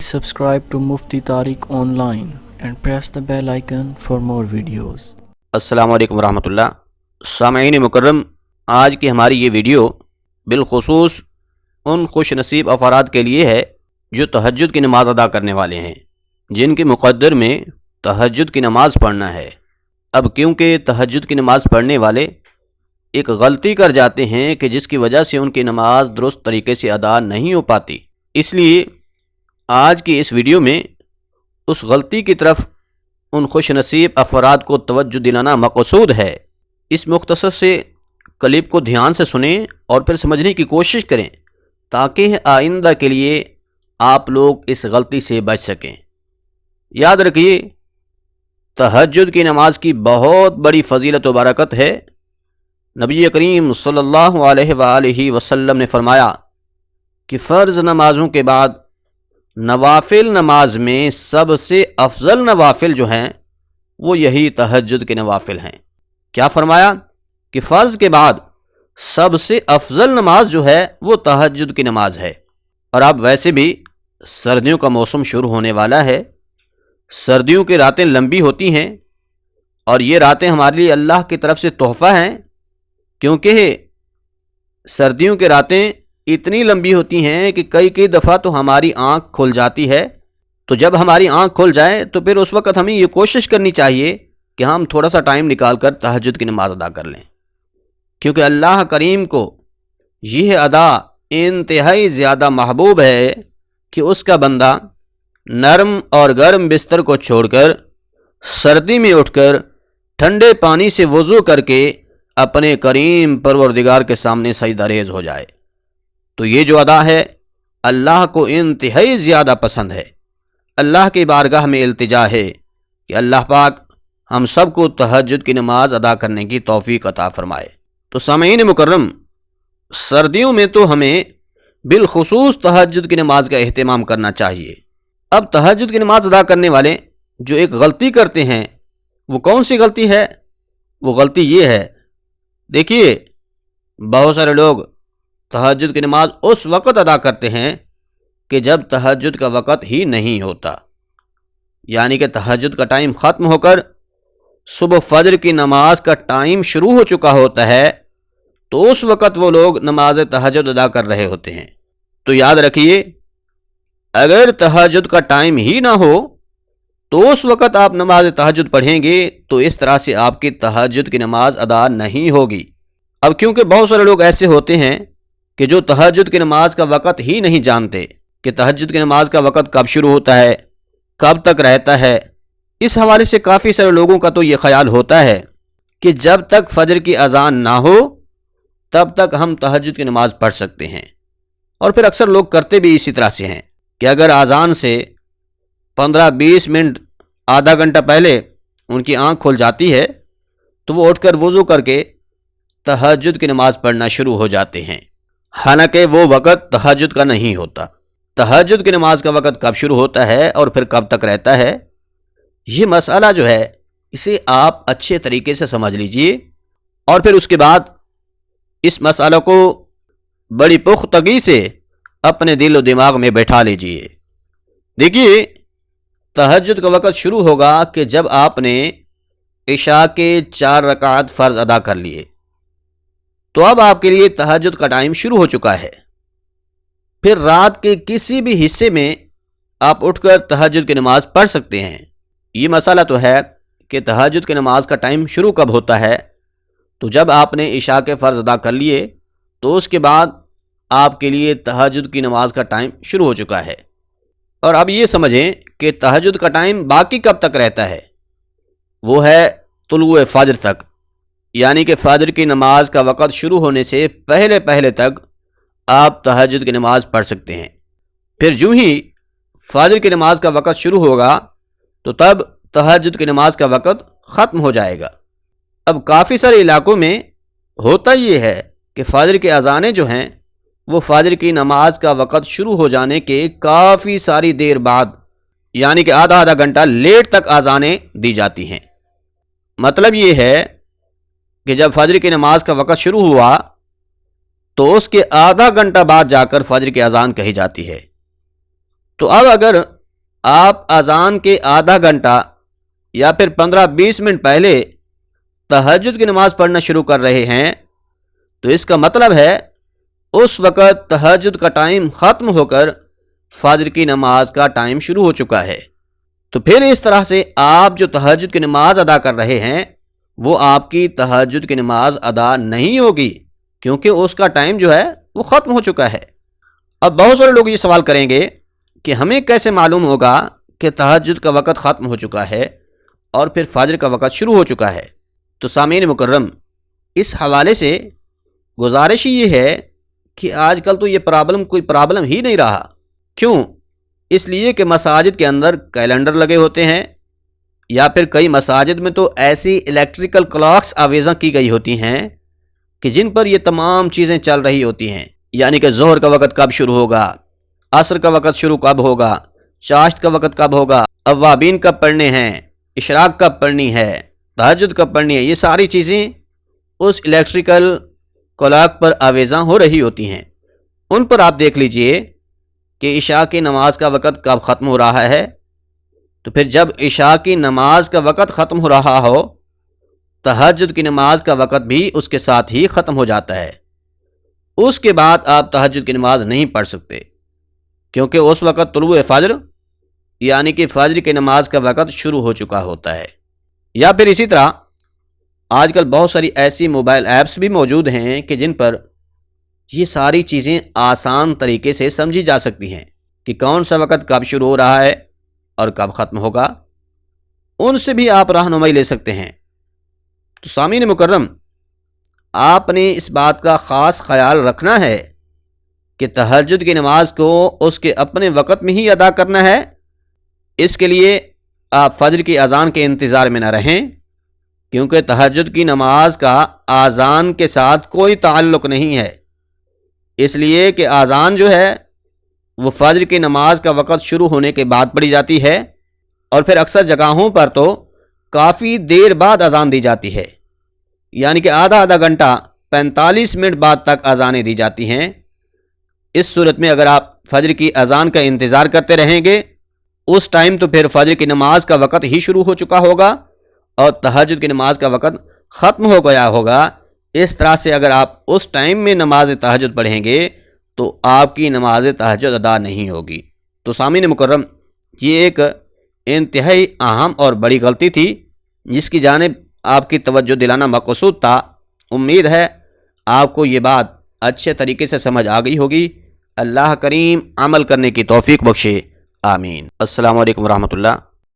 Subscribe to Mufti Tariq Online and press the bell icon for more videos. السلام علیکم ورحمۃ اللہ. سامعین مکرم، آج کی ہماری یہ ویڈیو بالخصوص ان خوش نصیب افراد کے لیے ہے جو تہجد کی نماز ادا کرنے والے ہیں، جن کے مقدر میں تہجد کی نماز پڑھنا ہے. اب کیونکہ تہجد کی نماز پڑھنے والے ایک غلطی کر جاتے ہیں کہ جس کی وجہ سے ان کی نماز درست طریقے سے ادا نہیں ہو پاتی، اس لیے آج کی اس ویڈیو میں اس غلطی کی طرف ان خوش نصیب افراد کو توجہ دلانا مقصود ہے. اس مختصر سے کلپ کو دھیان سے سنیں اور پھر سمجھنے کی کوشش کریں تاکہ آئندہ کے لیے آپ لوگ اس غلطی سے بچ سکیں. یاد رکھیے، تہجد کی نماز کی بہت بڑی فضیلت و برکت ہے. نبی کریم صلی اللہ علیہ وآلہ وسلم نے فرمایا کہ فرض نمازوں کے بعد نوافل نماز میں سب سے افضل نوافل جو ہیں وہ یہی تہجد کے نوافل ہیں. کیا فرمایا کہ فرض کے بعد سب سے افضل نماز جو ہے وہ تہجد کی نماز ہے. اور اب ویسے بھی سردیوں کا موسم شروع ہونے والا ہے. سردیوں کی راتیں لمبی ہوتی ہیں اور یہ راتیں ہمارے لیے اللہ کی طرف سے تحفہ ہیں، کیونکہ سردیوں کی راتیں اتنی لمبی ہوتی ہیں کہ کئی دفعہ تو ہماری آنکھ کھل جاتی ہے. تو جب ہماری آنکھ کھل جائے تو پھر اس وقت ہمیں یہ کوشش کرنی چاہیے کہ ہم تھوڑا سا ٹائم نکال کر تہجد کی نماز ادا کر لیں، کیونکہ اللہ کریم کو یہ ادا انتہائی زیادہ محبوب ہے کہ اس کا بندہ نرم اور گرم بستر کو چھوڑ کر سردی میں اٹھ کر ٹھنڈے پانی سے وضو کر کے اپنے کریم پروردگار کے سامنے سجدہ ریز ہو جائے. تو یہ جو ادا ہے اللہ کو انتہائی زیادہ پسند ہے. اللہ کی بارگاہ میں التجا ہے کہ اللہ پاک ہم سب کو تہجد کی نماز ادا کرنے کی توفیق عطا فرمائے. تو سامعین مکرم، سردیوں میں تو ہمیں بالخصوص تہجد کی نماز کا اہتمام کرنا چاہیے. اب تہجد کی نماز ادا کرنے والے جو ایک غلطی کرتے ہیں، وہ کون سی غلطی ہے؟ وہ غلطی یہ ہے، دیکھیے، بہت سارے لوگ تہجد کی نماز اس وقت ادا کرتے ہیں کہ جب تہجد کا وقت ہی نہیں ہوتا، یعنی کہ تہجد کا ٹائم ختم ہو کر صبح فجر کی نماز کا ٹائم شروع ہو چکا ہوتا ہے، تو اس وقت وہ لوگ نماز تہجد ادا کر رہے ہوتے ہیں. تو یاد رکھیے، اگر تہجد کا ٹائم ہی نہ ہو تو اس وقت آپ نماز تہجد پڑھیں گے تو اس طرح سے آپ کی تہجد کی نماز ادا نہیں ہوگی. اب کیونکہ بہت سارے لوگ ایسے ہوتے ہیں کہ جو تہجد کی نماز کا وقت ہی نہیں جانتے کہ تہجد کی نماز کا وقت کب شروع ہوتا ہے، کب تک رہتا ہے. اس حوالے سے کافی سارے لوگوں کا تو یہ خیال ہوتا ہے کہ جب تک فجر کی اذان نہ ہو تب تک ہم تہجد کی نماز پڑھ سکتے ہیں. اور پھر اکثر لوگ کرتے بھی اسی طرح سے ہیں کہ اگر اذان سے 15-20 منٹ آدھا گھنٹہ پہلے ان کی آنکھ کھل جاتی ہے تو وہ اٹھ کر وضو کر کے تہجد کی نماز پڑھنا شروع ہو جاتے ہیں، حالانکہ وہ وقت تہجد کا نہیں ہوتا. تہجد کی نماز کا وقت کب شروع ہوتا ہے اور پھر کب تک رہتا ہے، یہ مسئلہ جو ہے اسے آپ اچھے طریقے سے سمجھ لیجئے اور پھر اس کے بعد اس مسئلہ کو بڑی پختگی سے اپنے دل و دماغ میں بیٹھا لیجئے. دیکھیے، تہجد کا وقت شروع ہوگا کہ جب آپ نے عشاء کے 4 رکعت فرض ادا کر لیے، تو اب آپ کے لیے تہجد کا ٹائم شروع ہو چکا ہے. پھر رات کے کسی بھی حصے میں آپ اٹھ کر تہجد کی نماز پڑھ سکتے ہیں. یہ مسئلہ تو ہے کہ تہجد کی نماز کا ٹائم شروع کب ہوتا ہے، تو جب آپ نے عشاء کے فرض ادا کر لیے تو اس کے بعد آپ کے لیے تہجد کی نماز کا ٹائم شروع ہو چکا ہے. اور اب یہ سمجھیں کہ تہجد کا ٹائم باقی کب تک رہتا ہے، وہ ہے طلوع فجر تک، یعنی کہ فجر کی نماز کا وقت شروع ہونے سے پہلے تک آپ تہجد کی نماز پڑھ سکتے ہیں. پھر جو ہی فجر کی نماز کا وقت شروع ہوگا تو تب تہجد کی نماز کا وقت ختم ہو جائے گا. اب کافی سارے علاقوں میں ہوتا یہ ہے کہ فجر کی اذانیں جو ہیں وہ فجر کی نماز کا وقت شروع ہو جانے کے کافی ساری دیر بعد، یعنی کہ آدھا گھنٹہ لیٹ تک اذانیں دی جاتی ہیں. مطلب یہ ہے کہ جب فجر کی نماز کا وقت شروع ہوا تو اس کے آدھا گھنٹہ بعد جا کر فجر کی اذان کہی جاتی ہے. تو اب اگر آپ اذان کے آدھا گھنٹہ یا پھر 15-20 منٹ پہلے تہجد کی نماز پڑھنا شروع کر رہے ہیں تو اس کا مطلب ہے اس وقت تہجد کا ٹائم ختم ہو کر فجر کی نماز کا ٹائم شروع ہو چکا ہے۔ تو پھر اس طرح سے آپ جو تہجد کی نماز ادا کر رہے ہیں وہ آپ کی تہجد کی نماز ادا نہیں ہوگی، کیونکہ اس کا ٹائم جو ہے وہ ختم ہو چکا ہے۔ اب بہت سارے لوگ یہ سوال کریں گے کہ ہمیں کیسے معلوم ہوگا کہ تہجد کا وقت ختم ہو چکا ہے اور پھر فجر کا وقت شروع ہو چکا ہے؟ تو سامعین مکرم، اس حوالے سے گزارش یہ ہے کہ آج کل تو یہ کوئی پرابلم ہی نہیں رہا۔ کیوں؟ اس لیے کہ مساجد کے اندر کیلنڈر لگے ہوتے ہیں، یا پھر کئی مساجد میں تو ایسی الیکٹریکل کلاکس آویزاں کی گئی ہوتی ہیں کہ جن پر یہ تمام چیزیں چل رہی ہوتی ہیں، یعنی کہ ظہر کا وقت کب شروع ہوگا، عصر کا وقت شروع کب ہوگا، چاشت کا وقت کب ہوگا، اوابین کب پڑھنے ہیں، اشراق کب پڑھنی ہے، تہجد کب پڑھنی ہے، یہ ساری چیزیں اس الیکٹریکل کلاک پر آویزاں ہو رہی ہوتی ہیں۔ ان پر آپ دیکھ لیجئے کہ عشاء کی نماز کا وقت کب ختم ہو رہا ہے، تو پھر جب عشاء کی نماز کا وقت ختم ہو رہا ہو تہجد کی نماز کا وقت بھی اس کے ساتھ ہی ختم ہو جاتا ہے۔ اس کے بعد آپ تہجد کی نماز نہیں پڑھ سکتے، کیونکہ اس وقت طلوع فجر یعنی کہ فجر کی نماز کا وقت شروع ہو چکا ہوتا ہے۔ یا پھر اسی طرح آج کل بہت ساری ایسی موبائل ایپس بھی موجود ہیں کہ جن پر یہ ساری چیزیں آسان طریقے سے سمجھی جا سکتی ہیں کہ کون سا وقت کب شروع ہو رہا ہے اور کب ختم ہوگا، ان سے بھی آپ رہنمائی لے سکتے ہیں۔ تو سامعین مکرم، آپ نے اس بات کا خاص خیال رکھنا ہے کہ تہجد کی نماز کو اس کے اپنے وقت میں ہی ادا کرنا ہے۔ اس کے لیے آپ فجر کی اذان کے انتظار میں نہ رہیں، کیونکہ تہجد کی نماز کا اذان کے ساتھ کوئی تعلق نہیں ہے، اس لیے کہ اذان جو ہے وہ فجر کی نماز کا وقت شروع ہونے کے بعد پڑھی جاتی ہے، اور پھر اکثر جگہوں پر تو کافی دیر بعد اذان دی جاتی ہے، یعنی کہ آدھا گھنٹہ 45 منٹ بعد تک اذانیں دی جاتی ہیں۔ اس صورت میں اگر آپ فجر کی اذان کا انتظار کرتے رہیں گے اس ٹائم تو پھر فجر کی نماز کا وقت ہی شروع ہو چکا ہوگا اور تہجد کی نماز کا وقت ختم ہو گیا ہوگا۔ اس طرح سے اگر آپ اس ٹائم میں نماز تہجد پڑھیں گے تو آپ کی نماز تہجد ادا نہیں ہوگی۔ تو سامعین مکرم، یہ ایک انتہائی اہم اور بڑی غلطی تھی جس کی جانب آپ کی توجہ دلانا مقصود تھا۔ امید ہے آپ کو یہ بات اچھے طریقے سے سمجھ آ گئی ہوگی۔ اللہ کریم عمل کرنے کی توفیق بخشے، آمین۔ السلام علیکم ورحمۃ اللہ۔